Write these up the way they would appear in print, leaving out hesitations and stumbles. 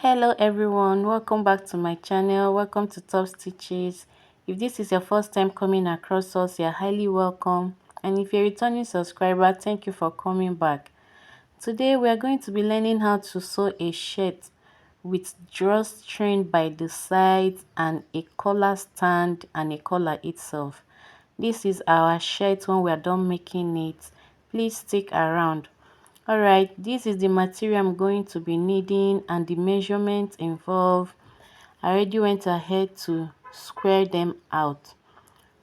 Hello everyone, welcome back to my channel. Welcome to Top Stitches. If this is your first time coming across us, you're highly welcome, and if you're a returning subscriber, thank you for coming back. Today we are going to be learning how to sew a shirt with drawstring by the sides and a collar stand and a collar itself. This is our shirt when we are done making it. Please stick around. Alright, this is the material I'm going to be needing and the measurements involved. I already went ahead to square them out.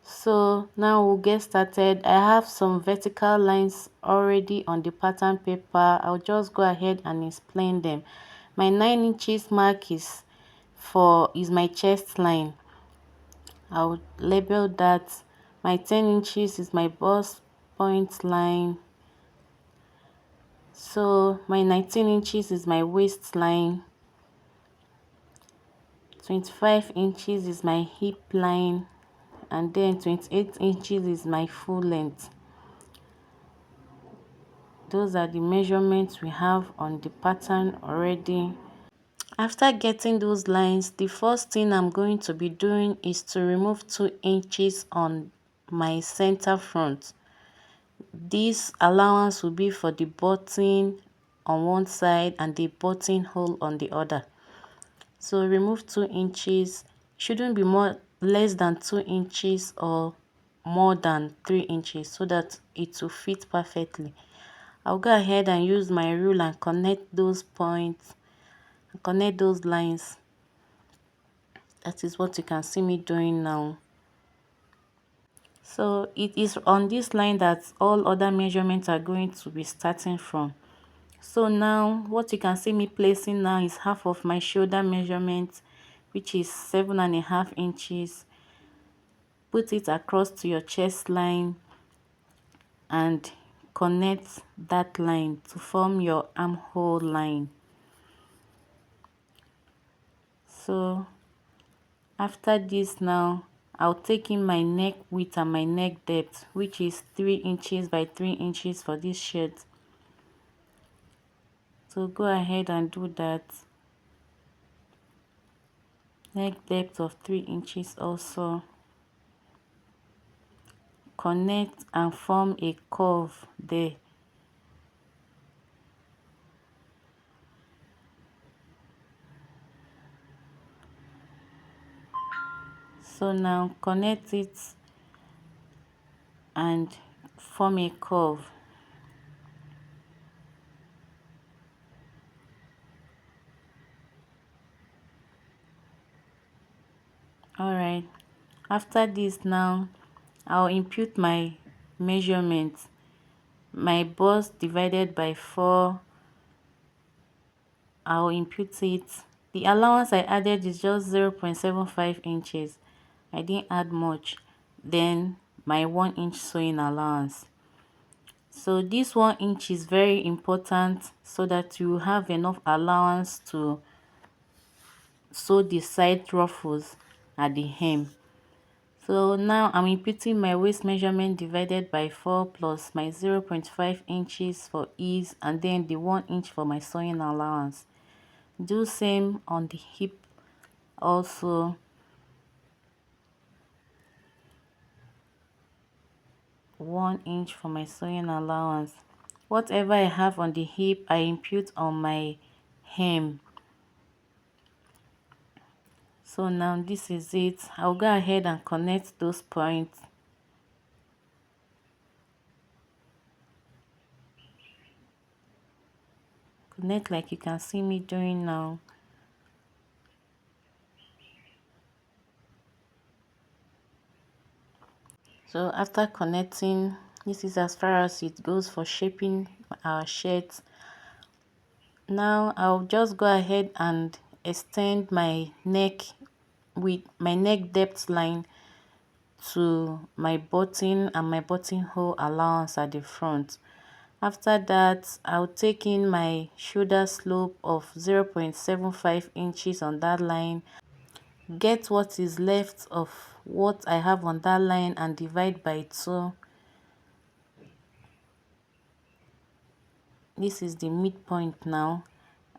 So now we'll get started. I have some vertical lines already on the pattern paper. I'll just go ahead and explain them. My 9 inches mark is my chest line. I'll label that. My 10 inches is my bust point line. So my 19 inches is my waistline, 25 inches is my hip line, and then 28 inches is my full length. Those are the measurements we have on the pattern already. After getting those lines, the first thing I'm going to be doing is to remove 2 inches on my center front. This allowance will be for the button on one side and the buttonhole on the other. So remove 2 inches. Shouldn't be less than 2 inches or more than 3 inches so that it will fit perfectly. I'll go ahead and use my rule and connect those points, connect those lines. That is what you can see me doing now. So it is on this line that all other measurements are going to be starting from. So now what you can see me placing now is half of my shoulder measurement, which is 7.5 inches. Put it across to your chest line and connect that line to form your armhole line. So after this, now I'll take in my neck width and my neck depth, which is 3 inches by 3 inches for this shirt. So go ahead and do that. Neck depth of 3 inches also. Connect and form a curve there. So now connect it and form a curve. Alright, after this, now I'll impute my measurements. My bust divided by 4, I'll impute it. The allowance I added is just 0.75 inches. I didn't add much. Then my 1 inch sewing allowance. So this 1 inch is very important so that you have enough allowance to sew the side ruffles at the hem. So now I'm imputing my waist measurement divided by 4 plus my 0.5 inches for ease, and then the 1 inch for my sewing allowance. Do same on the hip also. One inch for my sewing allowance. Whatever I have on the hip, I impute on my hem. So now this is it. I'll go ahead and connect those points. Connect like you can see me doing now. So after connecting, this is as far as it goes for shaping our shirt. Now I'll just go ahead and extend my neck with my neck depth line to my button and my buttonhole allowance at the front. After that, I'll take in my shoulder slope of 0.75 inches on that line. Get what is left of what I have on that line and divide by 2. This is the midpoint now.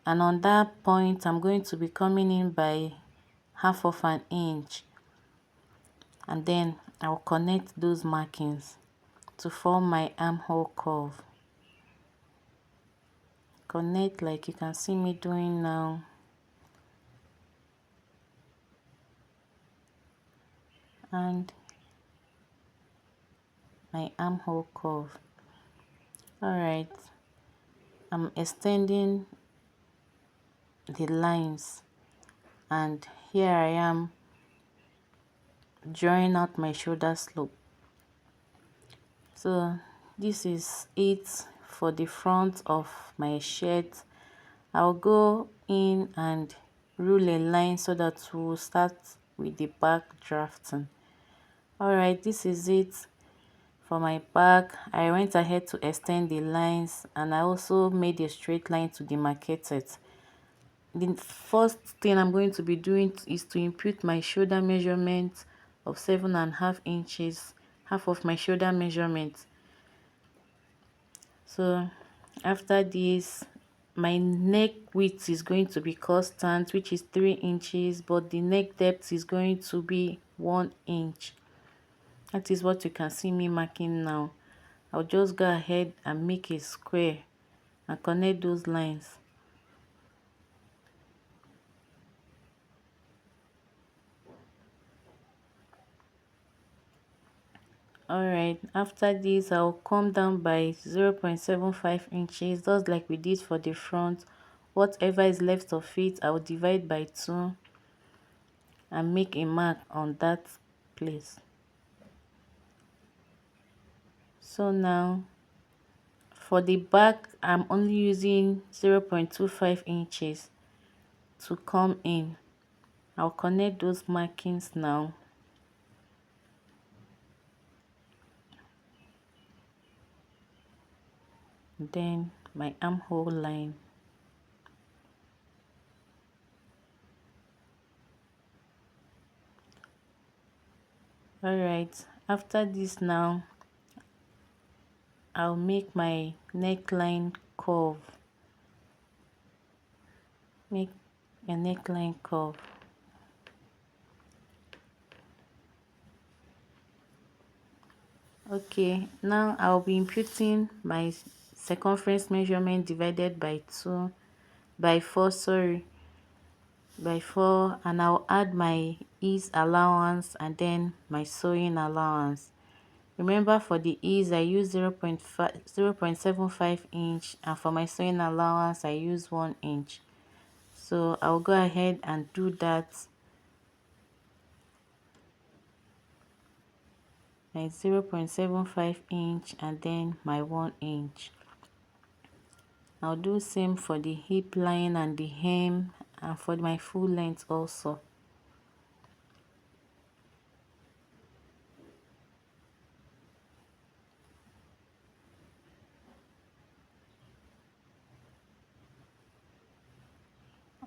and on that point I'm going to be coming in by half of an inch, and then I'll connect those markings to form my armhole curve. Connect like you can see me doing now, and my armhole curve. Alright, I'm extending the lines, and here I am drawing out my shoulder slope. So this is it for the front of my shirt. I'll go in and rule a line so that we'll start with the back drafting. Alright, this is it for my back. I went ahead to extend the lines, and I also made a straight line to demarcate it. The first thing I'm going to be doing is to input my shoulder measurement of 7.5 inches, half of my shoulder measurement. So after this, my neck width is going to be constant, which is 3 inches, but the neck depth is going to be 1 inch. That is what you can see me marking now. I'll just go ahead and make a square and connect those lines. Alright, after this I'll come down by 0.75 inches, just like we did for the front. Whatever is left of it, I'll divide by 2 and make a mark on that place. So now for the back, I'm only using 0.25 inches to come in. I'll connect those markings now. Then my armhole line. Alright, after this now, I'll make my neckline curve. Make a neckline curve. Okay, now I'll be inputting my circumference measurement divided by 2 by 4, sorry, by 4, and I'll add my ease allowance and then my sewing allowance. Remember, for the ease I use 0.75 inch, and for my sewing allowance I use 1 inch. So I'll go ahead and do that. My 0.75 inch and then my 1 inch. I'll do same for the hip line and the hem, and for my full length also.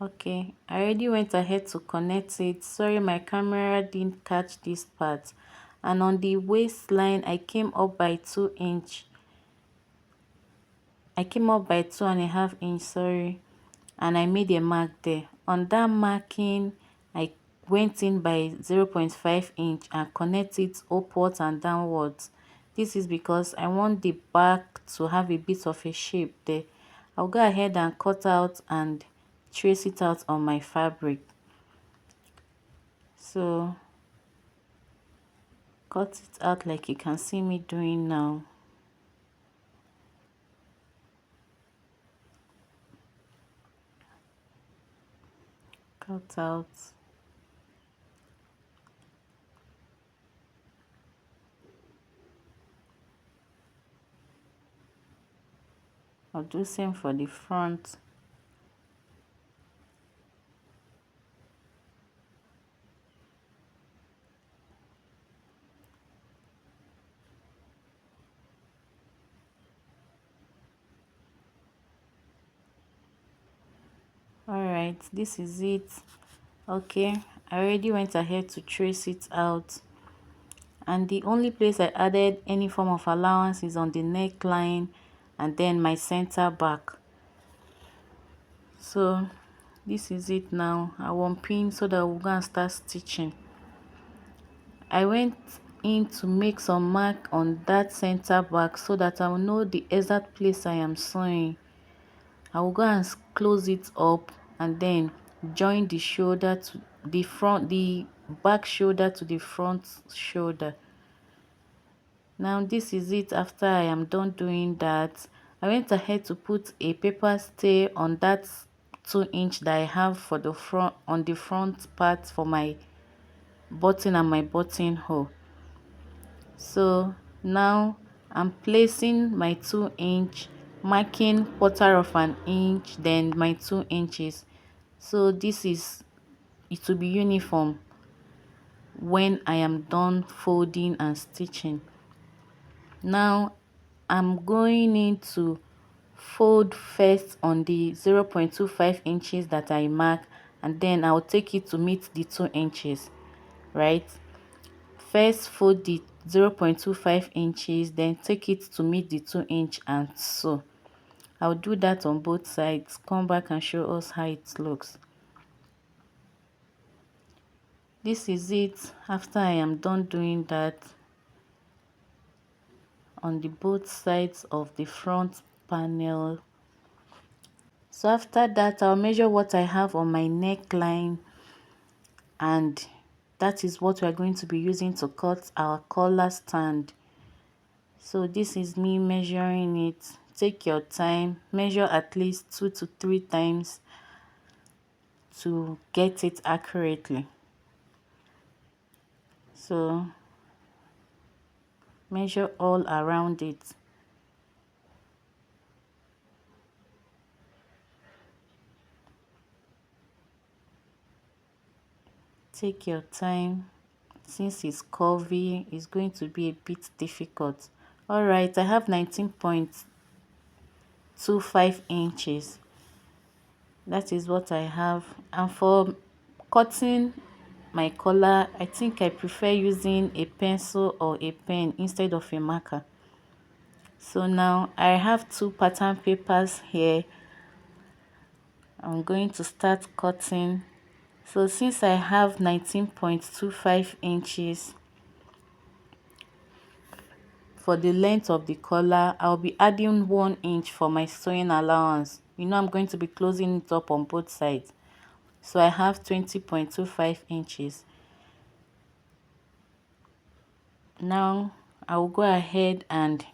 Okay, I already went ahead to connect it. Sorry, my camera didn't catch this part. And on the waistline I came up by 2 inch. I came up by 2.5 inch, sorry, and I made a mark there. On that marking, I went in by 0.5 inch and connect it upwards and downwards. This is because I want the back to have a bit of a shape there. I'll go ahead and cut out and trace it out on my fabric. So cut it out like you can see me doing now. Cut out. I'll do same for the front. Alright, this is it. Okay, I already went ahead to trace it out, and the only place I added any form of allowance is on the neckline and then my center back. So this is it now. I want pin so that we're gonna start stitching. I went in to make some mark on that center back so that I will know the exact place I am sewing. I will go and close it up and then join the shoulder to the back shoulder to the front shoulder. Now this is it. After I am done doing that, I went ahead to put a paper stay on that 2 inch that I have for the front, on the front part for my button and my buttonhole. So now I'm placing my 2 inch, marking 1/4 inch, then my 2 inches. So this is, it will be uniform when I am done folding and stitching. Now I'm going in to fold first on the 0.25 inches that I mark, and then I'll take it to meet the 2 inches, right? First fold the 0.25 inches, then take it to meet the 2 inch and sew. I'll do that on both sides, come back and show us how it looks. This is it after I am done doing that on the both sides of the front panel. So after that, I'll measure what I have on my neckline, and that is what we are going to be using to cut our collar stand. So this is me measuring it. Take your time, measure at least 2 to 3 times to get it accurately. So measure all around it. Take your time. Since it's curvy, it's going to be a bit difficult. All right, I have 19.25 inches. That is what I have. And for cutting my collar, I think I prefer using a pencil or a pen instead of a marker. So now I have 2 pattern papers here. I'm going to start cutting. So since I have 19.25 inches for the length of the collar, I'll be adding 1 inch for my sewing allowance. You know, I'm going to be closing it up on both sides. So I have 20.25 inches. Now I will go ahead and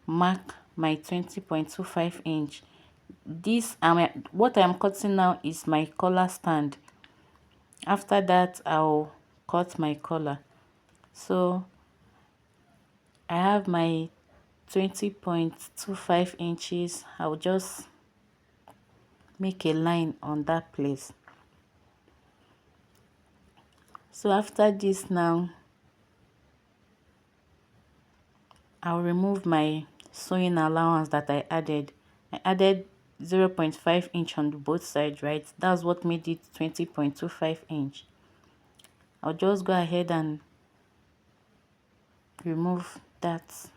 mark my 20.25 inch. This what I'm cutting now is my collar stand. After that, I'll cut my collar. So I have my 20.25 inches. I'll just make a line on that place. So after this now, I'll remove my sewing allowance that I added. I added 0.5 inch on both sides, right? That's what made it 20.25 inch. I'll just go ahead and remove that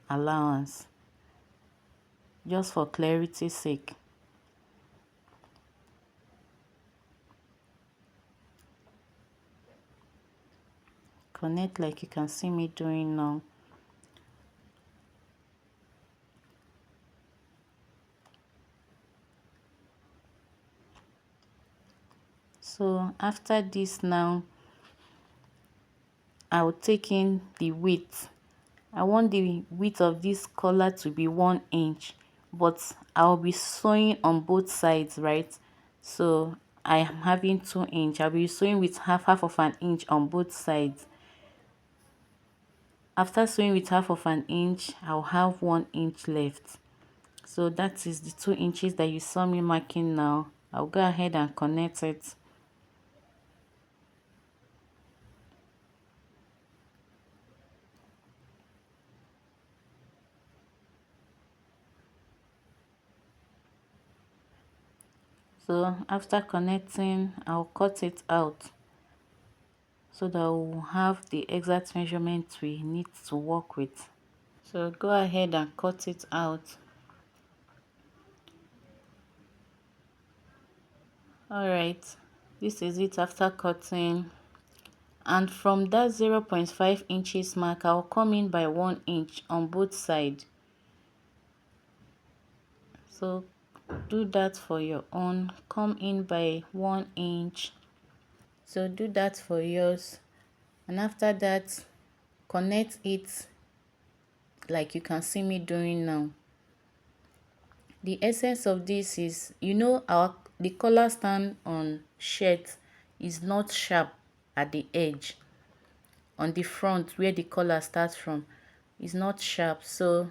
allowance just for clarity's sake. Connect like you can see me doing now. So after this now, I'll take in the width. I want the width of this collar to be 1 inch, but I'll be sewing on both sides, right? So I am having 2 inch. I'll be sewing with half of an inch on both sides. After sewing with half of an inch, I'll have 1 inch left. So that is the 2 inches that you saw me marking now. I'll go ahead and connect it. So after connecting, I'll cut it out so that we'll have the exact measurement we need to work with. So go ahead and cut it out. All right, this is it after cutting. And from that 0.5 inches mark, I'll come in by 1 inch on both sides. So do that for your own, come in by 1 inch. So do that for yours, and after that connect it like you can see me doing now. The essence of this is, the collar stand on shirt is not sharp at the edge. On the front where the collar starts from is not sharp, so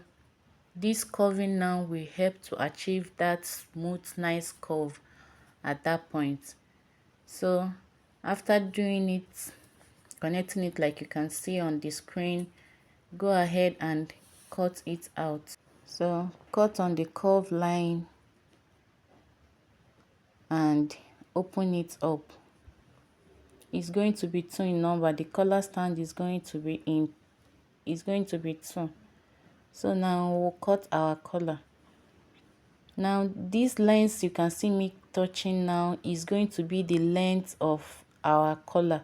this curving now will help to achieve that smooth nice curve at that point. So after doing it, connecting it like you can see on the screen, go ahead and cut it out. So cut on the curve line and open it up. It's going to be 2 in number. The collar stand is going to be 2. So now we'll cut our collar. Now these lines you can see me touching now is going to be the length of our collar.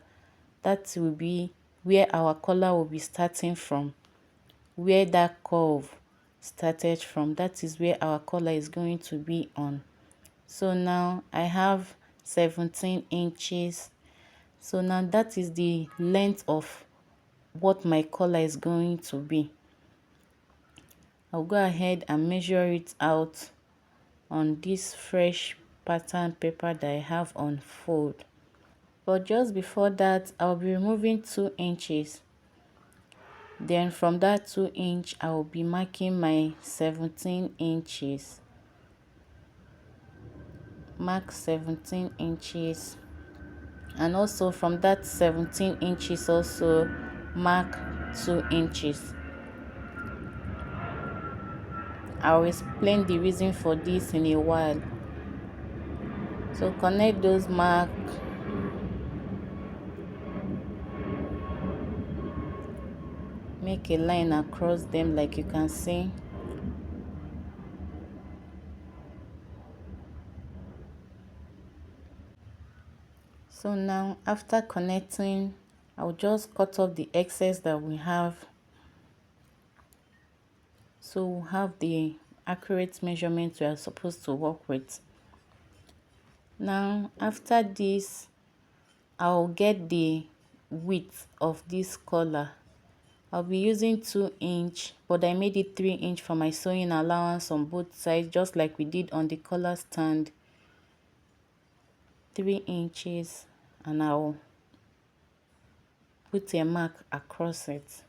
That will be where our collar will be starting from. Where that curve started from, that is where our collar is going to be on. So now I have 17 inches. So now that is the length of what my collar is going to be. I'll go ahead and measure it out on this fresh pattern paper that I have on fold. But just before that, I'll be removing 2 inches. Then from that 2 inch, I will be marking my 17 inches. Mark 17 inches. And also from that 17 inches also mark 2 inches. I'll explain the reason for this in a while. So connect those marks. Make a line across them like you can see. So now after connecting, I'll just cut off the excess that we have. So we'll have the accurate measurement we are supposed to work with. Now after this, I'll get the width of this collar. I'll be using 2 inch, but I made it 3 inch for my sewing allowance on both sides, just like we did on the collar stand. 3 inches, and I'll put a mark across it.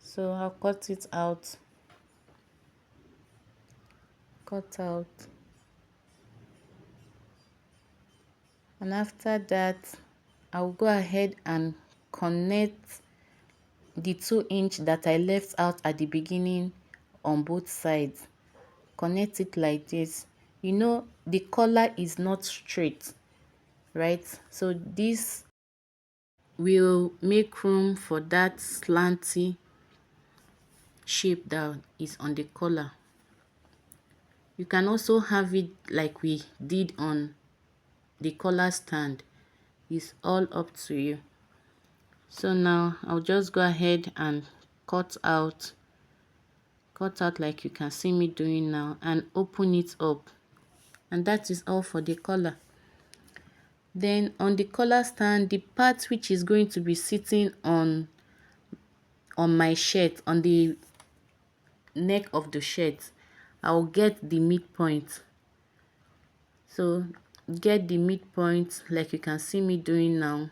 So I'll cut it out. Cut out. And after that, I'll go ahead and connect the 2 inch that I left out at the beginning on both sides. Connect it like this. The collar is not straight, right? So this will make room for that slanty shape that is on the collar. You can also have it like we did on the collar stand. It's all up to you. So now I'll just go ahead and cut out like you can see me doing now, and open it up. And that is all for the collar. Then on the collar stand, the part which is going to be sitting on my shirt, on the neck of the shirt, I'll get the midpoint. So get the midpoint like you can see me doing now.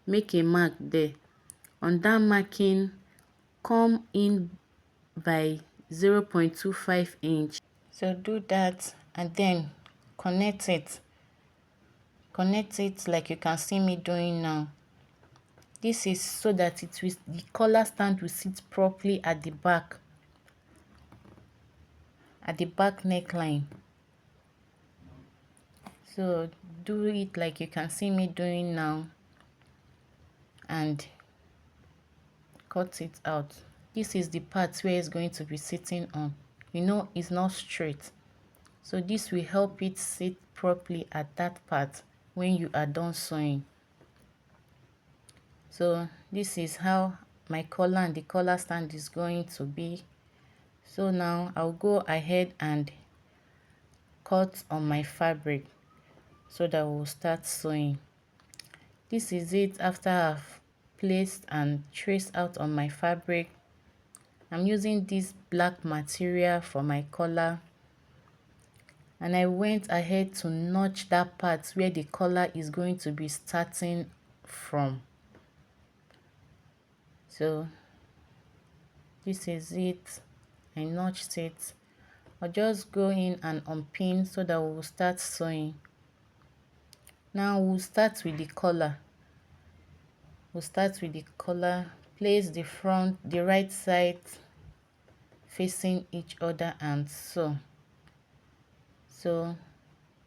Make a mark there. On that marking, come in by 0.25 inch. So do that and then connect it. Connect it like you can see me doing now. This is so that the collar stand will sit properly at the back neckline. So do it like you can see me doing now and cut it out. this is the part where it's going to be sitting on. You know, it's not straight, so this will help it sit properly at that part when you are done sewing. So this is how my collar and the collar stand is going to be. So now I'll go ahead and cut on my fabric so that we'll start sewing. This is it after I've placed and traced out on my fabric. I'm using this black material for my collar, and I went ahead to notch that part where the collar is going to be starting from. So this is it. I notched it. I'll just go in and unpin so that we'll start sewing. Now we'll start with the collar. Place the right side facing each other and sew. So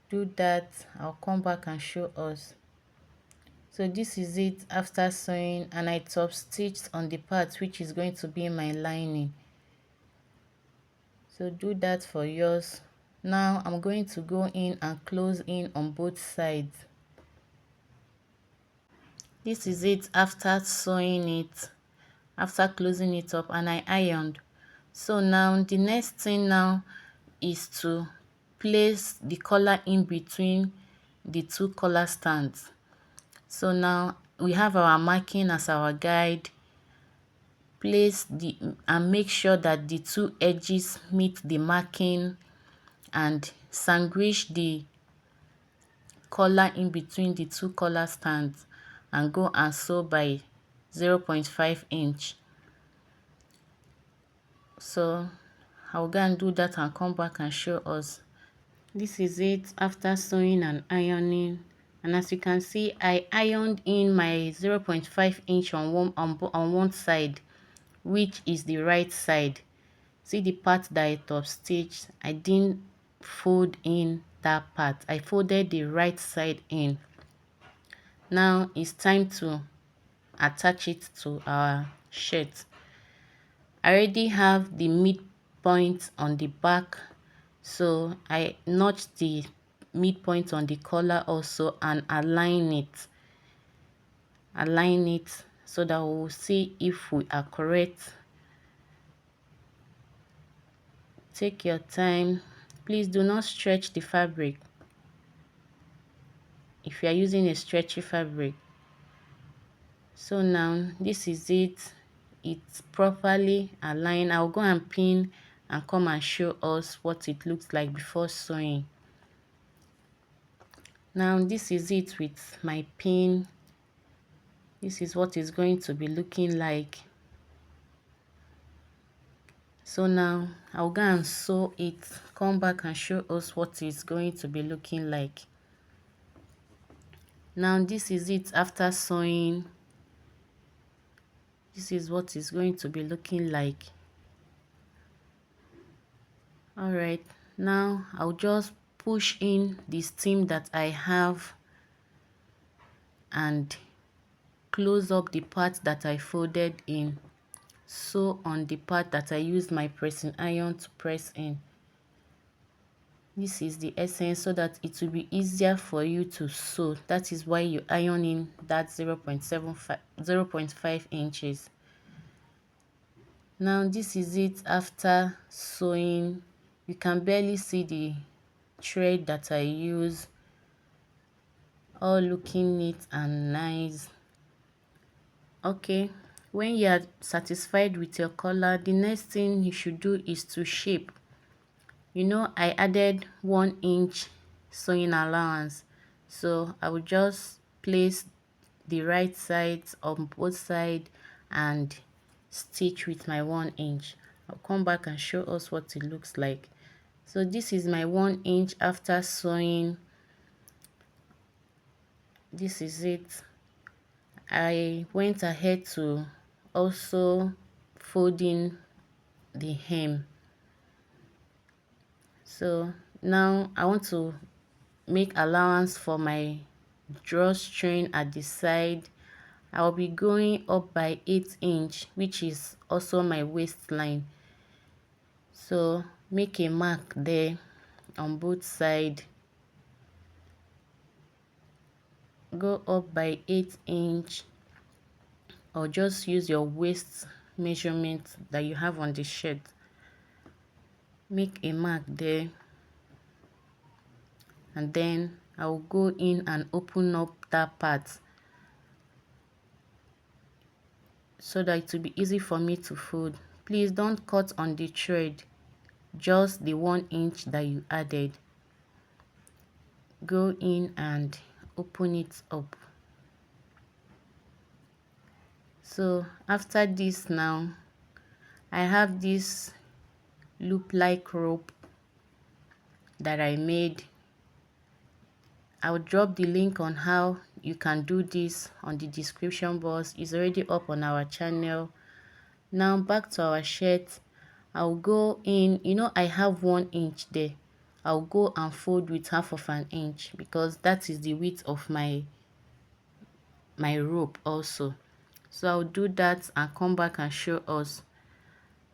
do that. I'll come back and show us. So this is it after sewing, and I top stitched on the part which is going to be my lining. So do that for yours. Now I'm going to go in and close in on both sides. This is it after sewing it, after closing it up, and I ironed. So now the next thing now is to place the collar in between the two collar stands. So now we have our marking as our guide. Place the and make sure that the two edges meet the marking, and sandwich the collar in between the two collar stands and go and sew by 0.5 inch. So I'll go and do that and come back and show us. This is it after sewing and ironing, and as you can see, I ironed in my 0.5 inch on one side, which is the right side. See the part that I top stitched, I didn't fold in that part. I folded the right side in. Now it's time to attach it to our shirt. I already have the midpoint on the back, so I notched the midpoint on the collar also and align it so that we'll see if we are correct. Take your time. Please do not stretch the fabric if you are using a stretchy fabric. So now this is it. It's properly aligned. I'll go and pin and come and show us what it looks like before sewing. Now this is it with my pin. This is what it's going to be looking like. So now I'll go and sew it, come back and show us what it's going to be looking like. Now this is it after sewing. This is what it's going to be looking like. Alright, now I'll just push in the seam that I have and close up the part that I folded in. Sew on the part that I used my pressing iron to press in. This is the essence, so that it will be easier for you to sew. That is why you iron in that 0.5 inches. Now this is it after sewing. You can barely see the thread that I use, all looking neat and nice. Okay, when you are satisfied with your collar, the next thing you should do is to shape. You know, I added 1 inch sewing allowance, so I will just place the right sides on both sides and stitch with my 1 inch. I'll come back and show us what it looks like. So this is my 1 inch after sewing. This is it. I went ahead to also fold in the hem. So now I want to make allowance for my drawstring at the side. I'll be going up by 8 inch, which is also my waistline. So make a mark there on both sides. Go up by 8 inch, or just use your waist measurement that you have on the shirt. Make a mark there, and then I'll go in and open up that part so that it will be easy for me to fold. Please don't cut on the thread, just the 1 inch that you added. Go in and open it up. So after this, now I have this loop like rope that I made. I'll drop the link on how you can do this on the description box. It's already up on our channel. Now back to our shirt. I'll go in, I have 1 inch there. I'll go and fold with 1/2 inch because that is the width of my rope also. So I'll do that and come back and show us.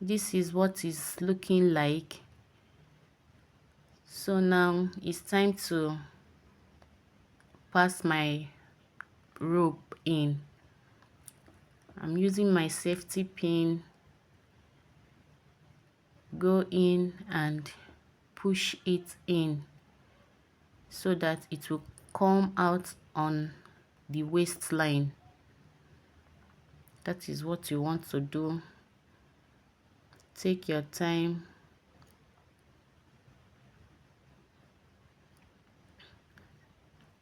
This is what it's looking like. So now it's time to pass my rope in. I'm using my safety pin. Go in and push it in so that it will come out on the waistline. That is what you want to do. Take your time.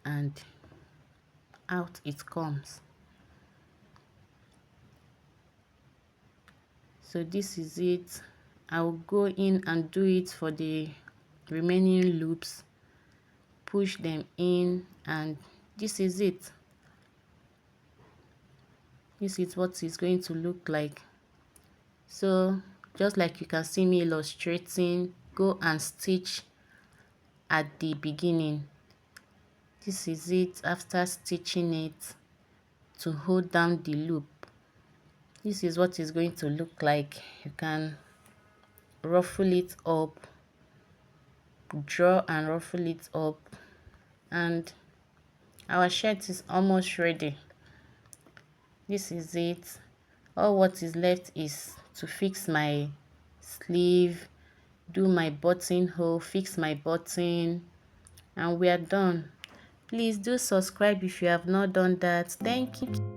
And out it comes. So this is it. I'll go in and do it for the remaining loops. Push them in, and this is it. This is what it's going to look like. So just like you can see me illustrating, go and stitch at the beginning. This is it after stitching it to hold down the loop. This is what it's going to look like. You can ruffle it up, draw and ruffle it up, and our shirt is almost ready. This is it. All what is left is to fix my sleeve, do my buttonhole, fix my button, and we are done. Please do subscribe if you have not done that. Thank you.